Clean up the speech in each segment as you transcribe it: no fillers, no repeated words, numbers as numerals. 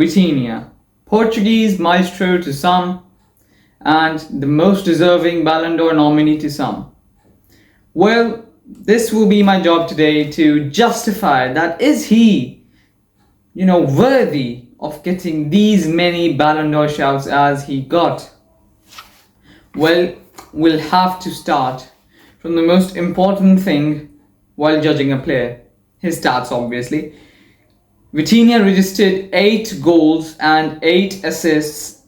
Vitinha, Portuguese maestro to some, and the most deserving Ballon d'Or nominee to some. Well, this will be my job today to justify that is he, worthy of getting these many Ballon d'Or shouts as he got. Well, we'll have to start from the most important thing while judging a player, his stats obviously. Vitinha registered 8 goals and 8 assists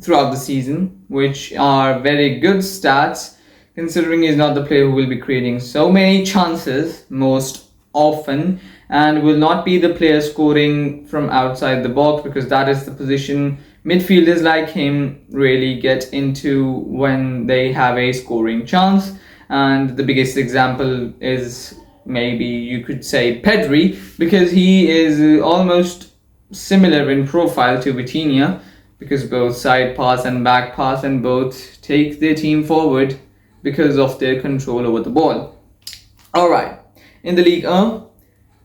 throughout the season, which are very good stats considering he's not the player who will be creating so many chances most often, and will not be the player scoring from outside the box, because that is the position midfielders like him really get into when they have a scoring chance. And the biggest example is, maybe you could say, Pedri, because he is almost similar in profile to Vitinha, because both side pass and back pass, and both take their team forward because of their control over the ball. Alright, in the Ligue 1,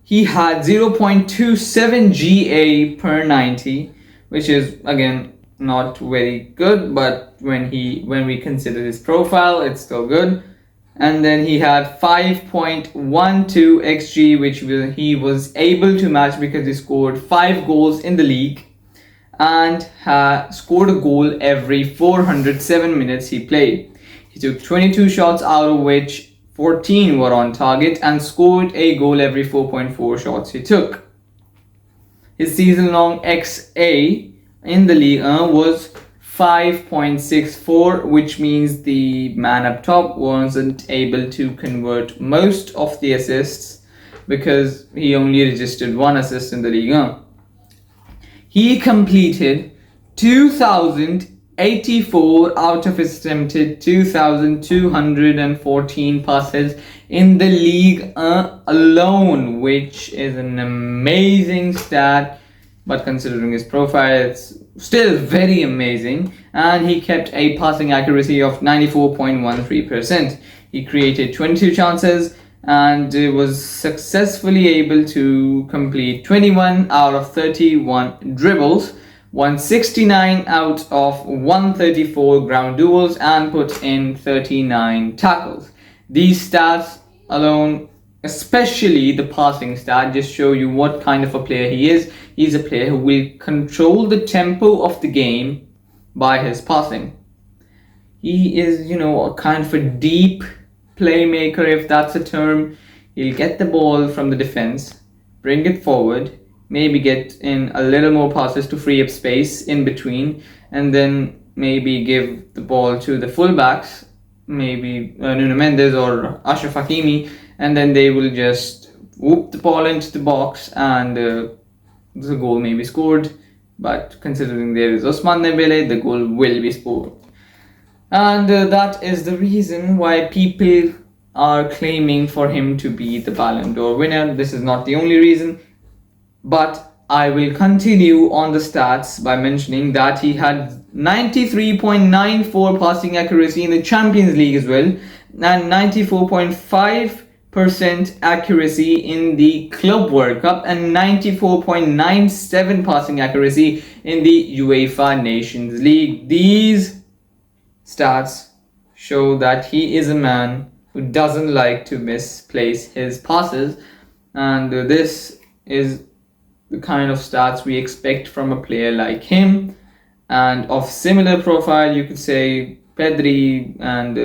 he had 0.27 GA per 90, which is again not very good, but when we consider his profile, it's still good. And then he had 5.12 XG, which he was able to match because he scored 5 goals in the league and scored a goal every 407 minutes he played. He took 22 shots, out of which 14 were on target, and scored a goal every 4.4 shots he took. His season-long XA in the Ligue 1 was 5.64, which means the man up top wasn't able to convert most of the assists because he only registered 1 assist in the Ligue 1. He completed 2,084 out of his attempted 2,214 passes in the Ligue 1 alone, which is an amazing stat, but considering his profile, it's still very amazing. And he kept a passing accuracy of 94.13%. He created 22 chances and was successfully able to complete 21 out of 31 dribbles, won 69 out of 134 ground duels, and put in 39 tackles. These stats alone, especially the passing stat, just show you what kind of a player he is. He's a player who will control the tempo of the game by his passing. He is, a kind of a deep playmaker, if that's a term. He'll get the ball from the defense, bring it forward, maybe get in a little more passes to free up space in between, and then maybe give the ball to the fullbacks, maybe Nuno Mendes or Ashraf Hakimi, and then they will just whoop the ball into the box, and the goal may be scored. But considering there is Ousmane Dembele, the goal will be scored. And that is the reason why people are claiming for him to be the Ballon d'Or winner. This is not the only reason, but I will continue on the stats by mentioning that he had 93.94 passing accuracy in the Champions League as well, and 94.5% accuracy in the Club World Cup, and 94.97 passing accuracy in the UEFA Nations League. These stats show that he is a man who doesn't like to misplace his passes, and this is the kind of stats we expect from a player like him. And of similar profile, you could say Pedri, and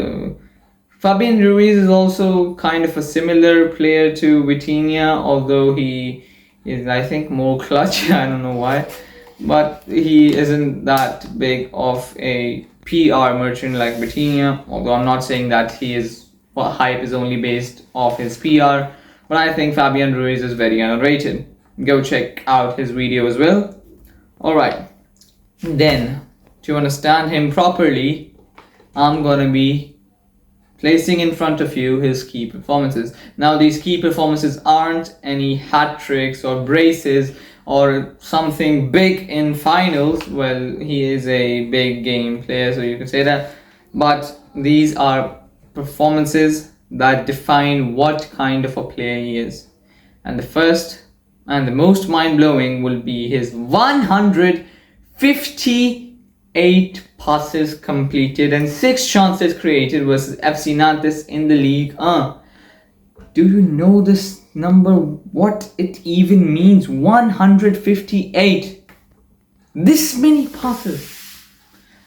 Fabian Ruiz is also kind of a similar player to Vitinha, although he is, I think, more clutch. I don't know why, but he isn't that big of a PR merchant like Vitinha, although I'm not saying that his hype is only based off his PR, but I think Fabian Ruiz is very underrated. Go check out his video as well. Alright, then to understand him properly, I'm gonna be placing in front of you his key performances. Now, these key performances aren't any hat tricks or braces or something big in finals. Well, he is a big game player, so you can say that, but these are performances that define what kind of a player he is. And the first And the most mind-blowing will be his 158 passes completed and 6 chances created versus FC Nantes in the League 1. Do you know this number? What it even means? 158. This many passes.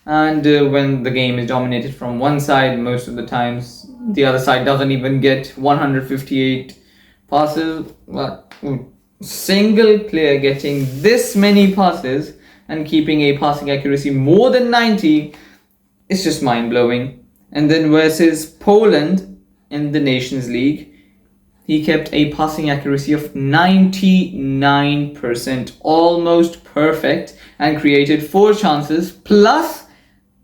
And when the game is dominated from one side, most of the times the other side doesn't even get 158 passes. But single player getting this many passes and keeping a passing accuracy more than 90 is just mind-blowing. And then versus Poland in the Nations League, he kept a passing accuracy of 99%, almost perfect, and created 4 chances plus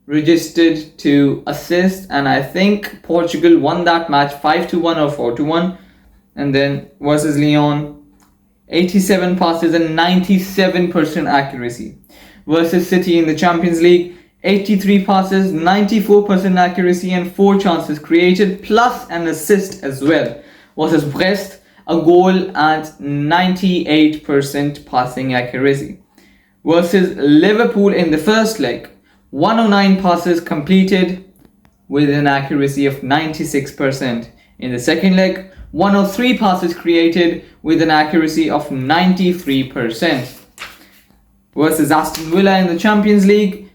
registered 2 assists. And I think Portugal won that match 5-1 or 4-1. And then versus Lyon, 87 passes and 97% accuracy. Versus City in the Champions League, 83 passes, 94% accuracy, and 4 chances created plus an assist as well. Versus Brest, a goal and 98% passing accuracy. Versus Liverpool in the first leg, 109 passes completed with an accuracy of 96%. In the second leg, 103 passes created with an accuracy of 93%. Versus Aston Villa in the Champions League,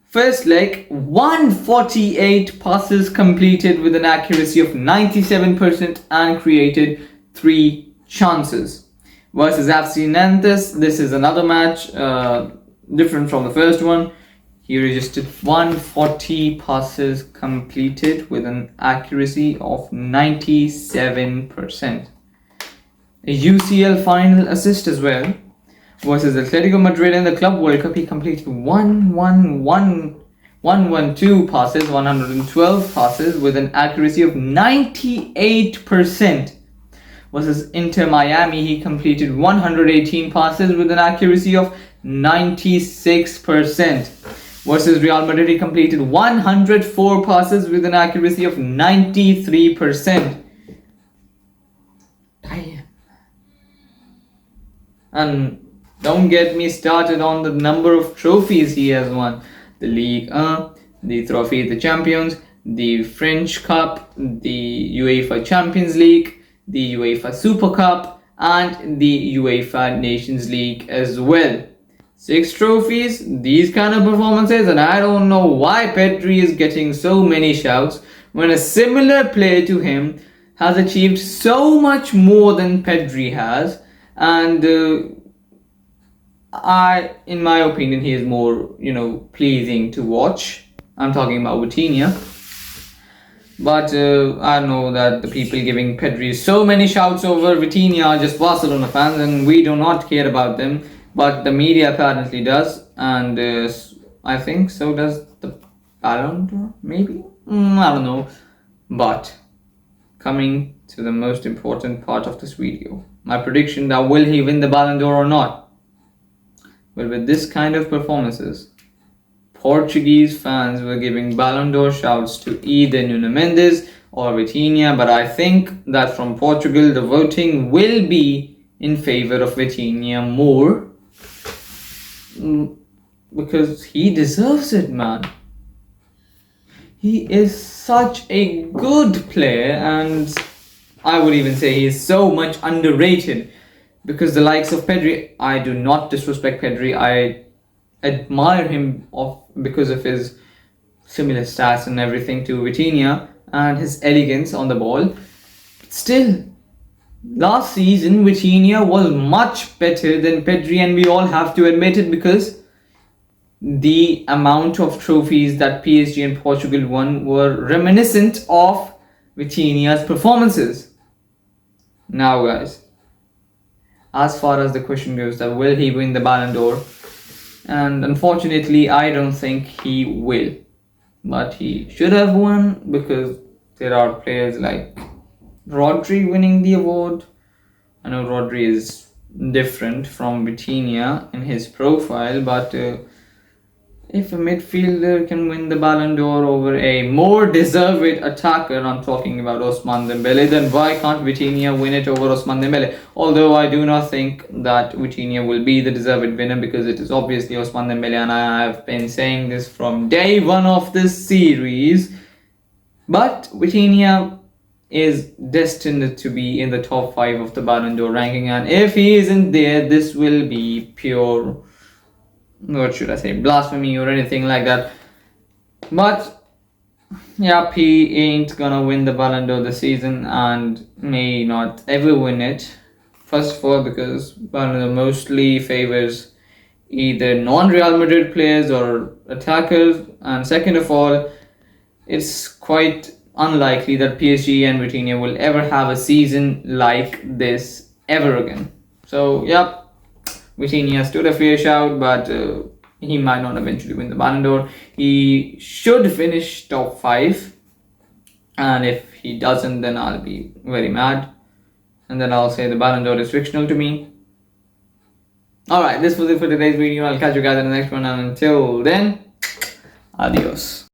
first leg, 148 passes completed with an accuracy of 97% and created 3 chances. Versus FC Nantes, this is another match different from the first one. He registered 140 passes completed with an accuracy of 97%. A UCL final assist as well. Versus Atletico Madrid in the Club World Cup, he completed 112 passes, 112 passes with an accuracy of 98%. Versus Inter Miami, he completed 118 passes with an accuracy of 96%. Versus Real Madrid, he completed 104 passes with an accuracy of 93%. Damn. And don't get me started on the number of trophies he has won. The League 1, the Trophy of the Champions, the French Cup, the UEFA Champions League, the UEFA Super Cup, and the UEFA Nations League as well. 6 trophies, these kind of performances, and I don't know why Pedri is getting so many shouts when a similar player to him has achieved so much more than Pedri has. And in my opinion, he is more, pleasing to watch. I'm talking about Vitinha. But I know that the people giving Pedri so many shouts over Vitinha are just Barcelona fans, and we do not care about them. But the media apparently does, and I think so does the Ballon d'Or, maybe? I don't know. But coming to the most important part of this video, my prediction that will he win the Ballon d'Or or not? But with this kind of performances, Portuguese fans were giving Ballon d'Or shouts to either Nuno Mendes or Vitinha, but I think that from Portugal the voting will be in favor of Vitinha more, because he deserves it, man. He is such a good player, and I would even say he is so much underrated. Because the likes of Pedri, I do not disrespect Pedri. I admire him because of his similar stats and everything to Vitinha and his elegance on the ball. But still, last season Vitinha was much better than Pedri, and we all have to admit it, because the amount of trophies that PSG and Portugal won were reminiscent of Vitinha's performances. Now guys, as far as the question goes that will he win the Ballon d'Or, and unfortunately I don't think he will, but he should have won, because there are players like Rodri winning the award. I know Rodri is different from Vitinha in his profile, but if a midfielder can win the Ballon d'Or over a more deserved attacker, I'm talking about Ousmane Dembele, then why can't Vitinha win it over Ousmane Dembele? Although I do not think that Vitinha will be the deserved winner, because it is obviously Ousmane Dembele, and I have been saying this from day one of this series. But Vitinha is destined to be in the top 5 of the Ballon d'Or ranking, and if he isn't there, this will be pure, what should I say, blasphemy or anything like that. But yep, he ain't gonna win the Ballon d'Or this season and may not ever win it. First of all, because Ballon d'Or mostly favors either non-Real Madrid players or attackers, and second of all, it's quite unlikely that PSG and Vitinha will ever have a season like this ever again. So yep, Vitinha stood a fair shout, but he might not eventually win the Ballon d'Or. He should finish top 5, and if he doesn't, then I'll be very mad, and then I'll say the Ballon d'Or is fictional to me. Alright, this was it for today's video. I'll catch you guys in the next one, and until then, adios.